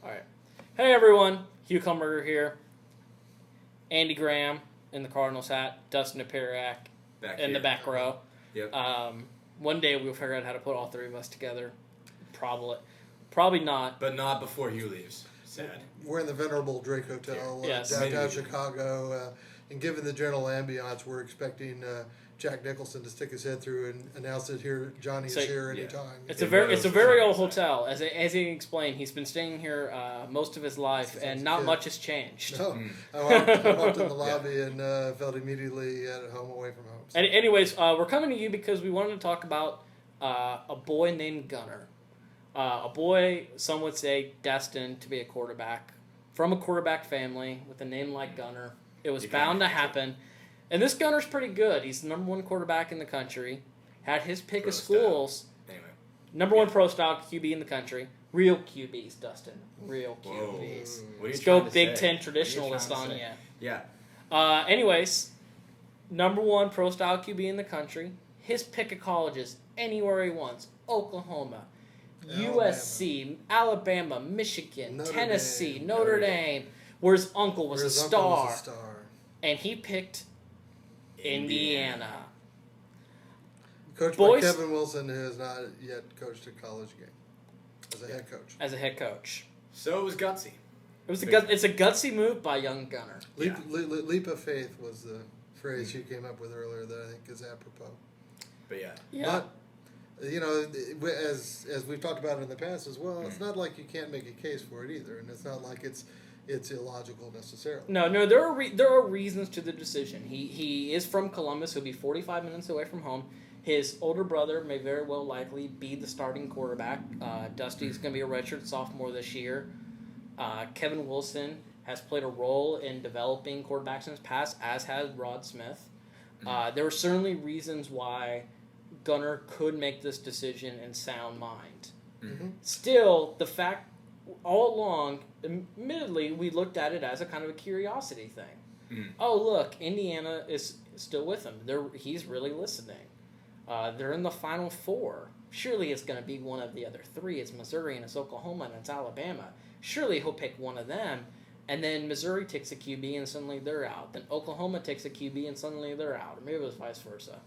Alright. Hey everyone, Hugh Kellenberger here. Andy Graham in the Cardinals hat, Dustin Dopirak in the back row. Yep. One day we'll figure out how to put all three of us together. Probably not. But not before Hugh leaves. Sad. We're in the venerable Drake Hotel downtown Chicago, and given the general ambiance, we're expecting Jack Nicholson to stick his head through and announce that Johnny is here anytime. It's a very old hotel. As he explained, he's been staying here most of his life, and not much has changed. No, I walked in the lobby and felt immediately at home away from home. So. Anyways, we're coming to you because we wanted to talk about a boy named Gunner. A boy, some would say, destined to be a quarterback. From a quarterback family with a name like Gunner. It was bound to happen. And this Gunner's pretty good. He's the number one quarterback in the country. Had his pick of schools. Anyway. Number one pro-style QB in the country. Real QBs, Dustin. Real QBs. What are you Let's go trying to Big say? Ten traditionalist on you. Yeah. Anyways, number one pro-style QB in the country. His pick of colleges anywhere he wants. Oklahoma, USC, Alabama, Michigan, Tennessee, Notre Dame. Where his uncle was a star. And he picked Indiana. Coached by Kevin Wilson, who has not yet coached a college game as a head coach. So it was gutsy. It's a gutsy move by young Gunner. Leap of faith was the phrase you came up with earlier that I think is apropos. But But, as we've talked about in the past as well, it's not like you can't make a case for it either, and it's not like it's illogical necessarily. No, there are reasons to the decision. He is from Columbus. He'll be 45 minutes away from home. His older brother may very well likely be the starting quarterback. Dusty's going to be a redshirt sophomore this year. Kevin Wilson has played a role in developing quarterbacks in his past, as has Rod Smith. There are certainly reasons why Gunner could make this decision in sound mind. Mm-hmm. Still, the fact all along, admittedly, we looked at it as a kind of a curiosity thing. Oh, look, Indiana is still with him. He's really listening. They're in the Final Four. Surely it's going to be one of the other three. It's Missouri and it's Oklahoma and it's Alabama. Surely he'll pick one of them. And then Missouri takes a QB and suddenly they're out. Then Oklahoma takes a QB and suddenly they're out. Or maybe it was vice versa.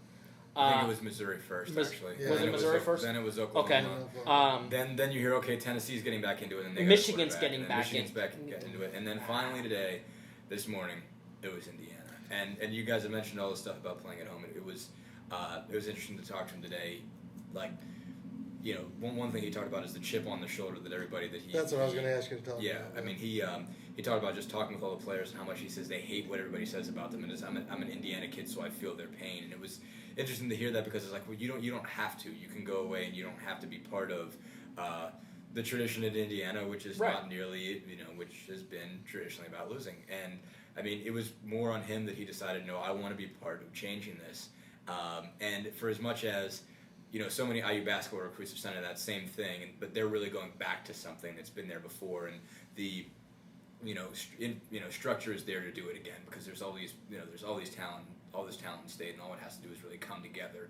I think it was Missouri first, actually. Yeah. Was it Missouri first? Then it was Oklahoma. Okay. Then you hear, okay, Tennessee's getting back into it. And Michigan's getting back into it. And then finally today, this morning, it was Indiana. And you guys have mentioned all this stuff about playing at home. It was interesting to talk to him today. Like, one thing he talked about is the chip on the shoulder that everybody that he... That's what I was going to ask you to talk about. Yeah, I mean, he talked about just talking with all the players and how much he says they hate what everybody says about them. And I'm an Indiana kid, so I feel their pain. And it was interesting to hear that because it's like, well, you don't have to. You can go away and you don't have to be part of the tradition in Indiana, which is not nearly, which has been traditionally about losing. And, I mean, it was more on him that he decided, no, I want to be part of changing this. And for as much as... so many IU basketball recruits have said that same thing, but they're really going back to something that's been there before, and the, structure is there to do it again because there's all these, there's all this talent in state, and all it has to do is really come together,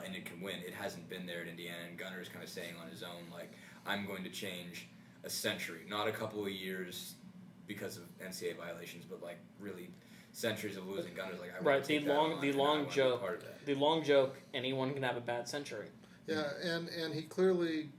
and it can win. It hasn't been there at Indiana, and Gunner is kind of saying on his own, like, I'm going to change a century, not a couple of years because of NCAA violations, but like really. Centuries of losing. Gunner's like, the long joke. Anyone can have a bad century. Yeah, and he clearly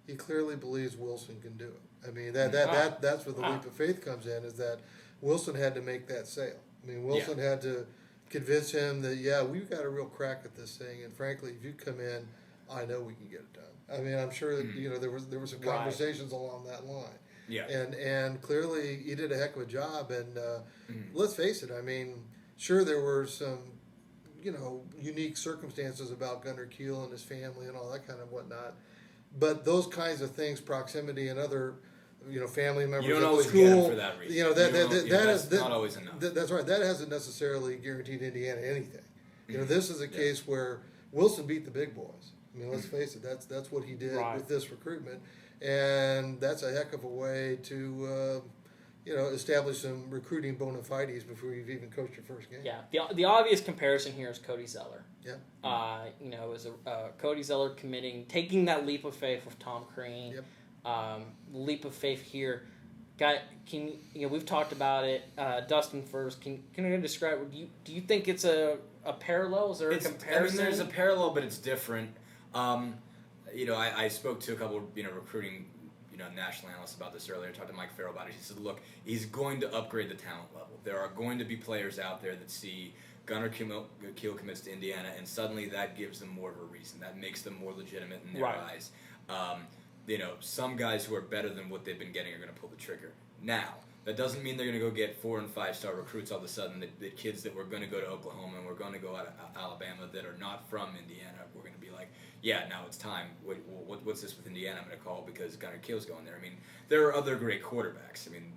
believes Wilson can do it. I mean that's where the leap of faith comes in, is that Wilson had to make that sale. I mean Wilson had to convince him that we've got a real crack at this thing, and frankly, if you come in, I know we can get it done. I mean I'm sure that there was some conversations along that line. Yeah. And clearly he did a heck of a job. And let's face it, I mean, sure there were some, unique circumstances about Gunner Kiel and his family and all that kind of whatnot. But those kinds of things, proximity and other, family members you don't at always the school, get them for that reason. That's not always enough. That's right. That hasn't necessarily guaranteed Indiana anything. This is a case where Wilson beat the big boys. I mean, let's face it. That's what he did with this recruitment. And that's a heck of a way to, establish some recruiting bona fides before you've even coached your first game. Yeah, the obvious comparison here is Cody Zeller. Yeah. It was Cody Zeller taking that leap of faith with Tom Crean. Yep. Leap of faith here. we've talked about it. Dustin first. Can you describe? Do you think it's a parallel? Is there a comparison? There's a parallel, but it's different. I spoke to a couple of, recruiting, national analysts about this earlier. I talked to Mike Farrell about it. He said, look, he's going to upgrade the talent level. There are going to be players out there that see Gunner Kiel commits to Indiana, and suddenly that gives them more of a reason. That makes them more legitimate in their eyes. Some guys who are better than what they've been getting are going to pull the trigger. Now, that doesn't mean they're going to go get 4- and 5-star recruits all of a sudden. The kids that were going to go to Oklahoma and were going to go out of Alabama that are not from Indiana, we're going to be like, yeah, now it's time. What's this with Indiana? I'm going to call because Gunner Kiel's going there. I mean, there are other great quarterbacks. I mean,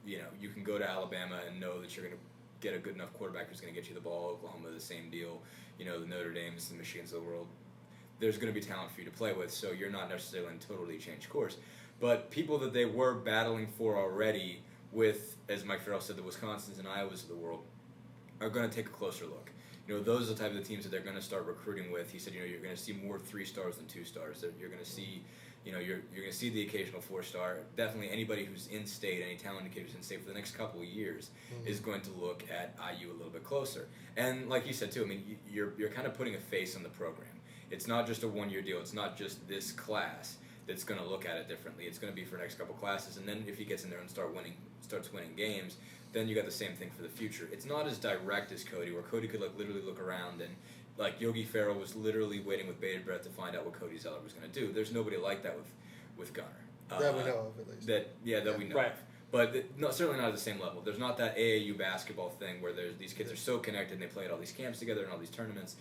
you can go to Alabama and know that you're going to get a good enough quarterback who's going to get you the ball. Oklahoma, the same deal. The Notre Dames, the Michigans of the world. There's going to be talent for you to play with, so you're not necessarily in totally changed course. But people that they were battling for already with, as Mike Farrell said, the Wisconsins and Iowas of the world, are going to take a closer look. Those are the type of the teams that they're going to start recruiting with. He said, you're going to see more 3-stars than 2-stars. You're going to see, you're going to see the occasional 4-star. Definitely anybody who's in state, any talented kid who's in state for the next couple of years is going to look at IU a little bit closer. And like you said too, I mean, you're kind of putting a face on the program. It's not just a one-year deal. It's not just this class that's going to look at it differently. It's going to be for the next couple classes, and then if he gets in there and starts winning games, then you got the same thing for the future. It's not as direct as Cody, where Cody could literally look around and Yogi Ferrell was literally waiting with bated breath to find out what Cody Zeller was going to do. There's nobody like that with Gunner. That we know of, at least. That we know of. But certainly not at the same level. There's not that AAU basketball thing where these kids are so connected and they play at all these camps together and all these tournaments.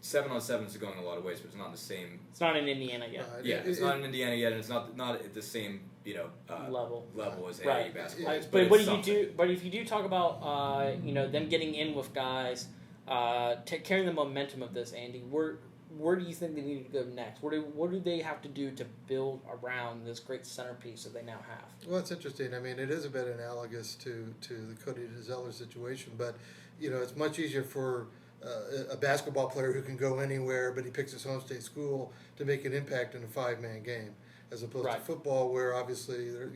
7-on-7 is going a lot of ways, but it's not the same. It's not in Indiana yet. It's not in Indiana yet, and it's not at the same level as AAU basketball. But if you do talk about them getting in with guys, carrying the momentum of this, Andy, where do you think they need to go next? What do they have to do to build around this great centerpiece that they now have? Well, it's interesting. I mean, it is a bit analogous to the Cody Zeller situation, but it's much easier for a basketball player who can go anywhere, but he picks his home state school to make an impact in a 5-man game, as opposed to football, where obviously there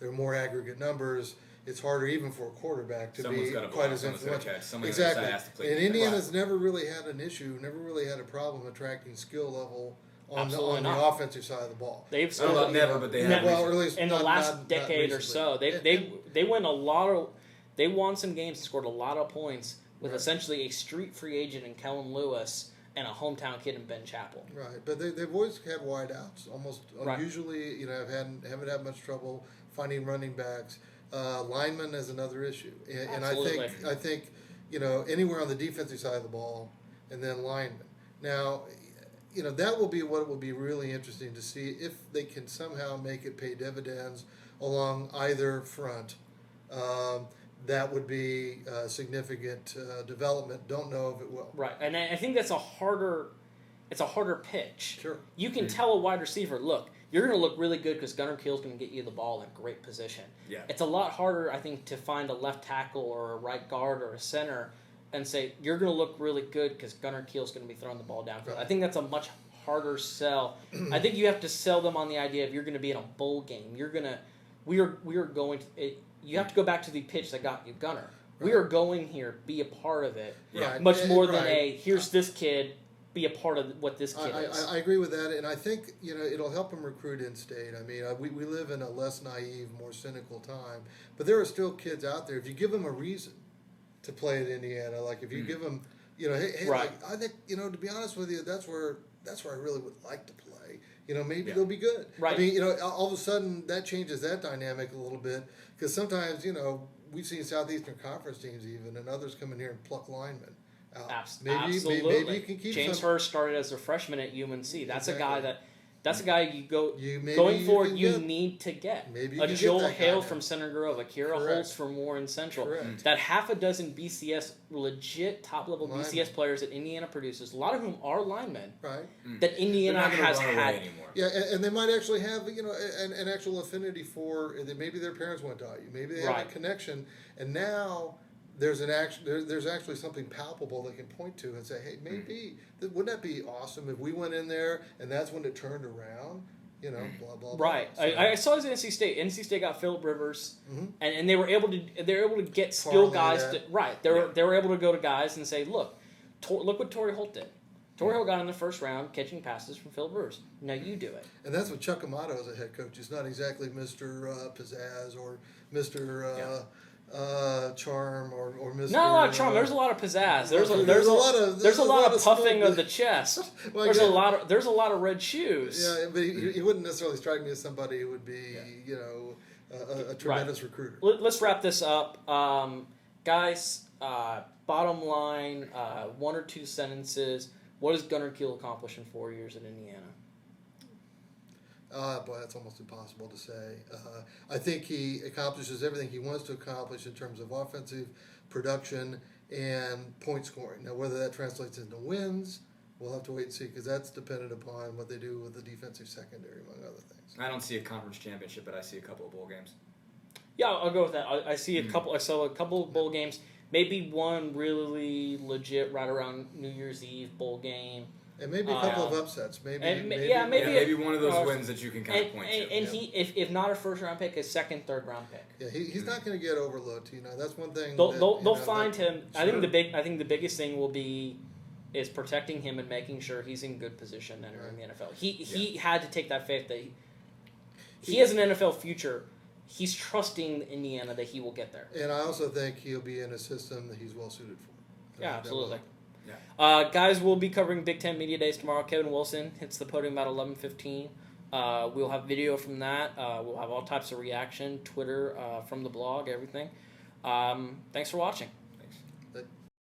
are more aggregate numbers. It's harder even for a quarterback to be quite as influential. Exactly. And Indiana's never really had an issue, never really had a problem attracting skill level on the offensive side of the ball. They've but they have. Well, or at least in the last decade or so, they won a lot of. They won some games and scored a lot of points with essentially a street free agent in Kellen Lewis and a hometown kid in Ben Chappell. Right, but they've always had wideouts. Almost unusually, haven't had much trouble finding running backs. Linemen is another issue, and I think anywhere on the defensive side of the ball, and then linemen. Now, that will be what it will be really interesting to see if they can somehow make it pay dividends along either front. That would be significant development. Don't know if it will. Right, and I think that's a harder pitch. Sure. You can tell a wide receiver, look, you're going to look really good because Gunner Kiel's going to get you the ball in a great position. Yeah. It's a lot harder, I think, to find a left tackle or a right guard or a center and say, you're going to look really good because Gunner Kiel's going to be throwing the ball downfield. Right. I think that's a much harder sell. I think you have to sell them on the idea of you're going to be in a bowl game. We are going to... You have to go back to the pitch that got you Gunner. Right. We are going here, be a part of it. Right. Much more than here's this kid, be a part of what this kid is. I agree with that, and I think it'll help him recruit in-state. I mean, we live in a less naive, more cynical time, but there are still kids out there. If you give them a reason to play at Indiana, like if you give them, hey, I think to be honest with you, that's where I really would like to play. Maybe they'll be good. Right. I mean, all of a sudden that changes that dynamic a little bit because sometimes, we've seen Southeastern Conference teams even and others come in here and pluck linemen out. Absolutely. Maybe you can keep James Hurst started as a freshman at UNC. That's a guy you need to get. Maybe a Joel Hale from Center Grove, Akira Holtz from Warren Central. Correct. That half a dozen BCS, legit top-level BCS players that Indiana produces, a lot of whom are linemen, that Indiana has had. Anymore. Yeah, and they might actually have an actual affinity for. Maybe their parents went to IU. Maybe they have a connection, and now there's actually something palpable they can point to and say, hey, maybe wouldn't that be awesome if we went in there and that's when it turned around? blah blah. Right. Blah. So, I saw his NC State. NC State got Phillip Rivers, and they were able to get skill guys. They were able to go to guys and say, look what Torrey Holt did. Torrey Holt got in the first round catching passes from Phillip Rivers. Now you do it. And that's what Chuck Amato as a head coach. He's not exactly Mr. Pizzazz or Mr. Charm or Mr. Not a lot of charm. There's a lot of pizzazz. There's a lot of puffing of the chest. Well, there's a lot of red shoes. Yeah, but he wouldn't necessarily strike me as somebody who would be a tremendous recruiter. Let's wrap this up, guys. Bottom line, one or two sentences. What has Gunner Kiel accomplished in 4 years at Indiana? Boy, that's almost impossible to say. I think he accomplishes everything he wants to accomplish in terms of offensive production and point scoring. Now, whether that translates into wins, we'll have to wait and see because that's dependent upon what they do with the defensive secondary, among other things. I don't see a conference championship, but I see a couple of bowl games. Yeah, I'll go with that. I see a couple. I saw a couple of bowl games. Maybe one really legit right around New Year's Eve bowl game. And maybe a couple of upsets. Maybe one of those wins that you can kind of point to. And he, if not a first round pick, a second, third round pick. Yeah, he's not going to get overlooked. That's one thing. They'll find him. Sure. I think the biggest thing will be is protecting him and making sure he's in good position entering the NFL. He had to take that faith that he has an NFL future. He's trusting Indiana that he will get there. And I also think he'll be in a system that he's well suited for. Yeah, absolutely. Yeah. Guys, we'll be covering Big Ten Media Days tomorrow. Kevin Wilson hits the podium about 11:15. We'll have video from that. We'll have all types of reaction, Twitter, from the blog, everything. Thanks for watching.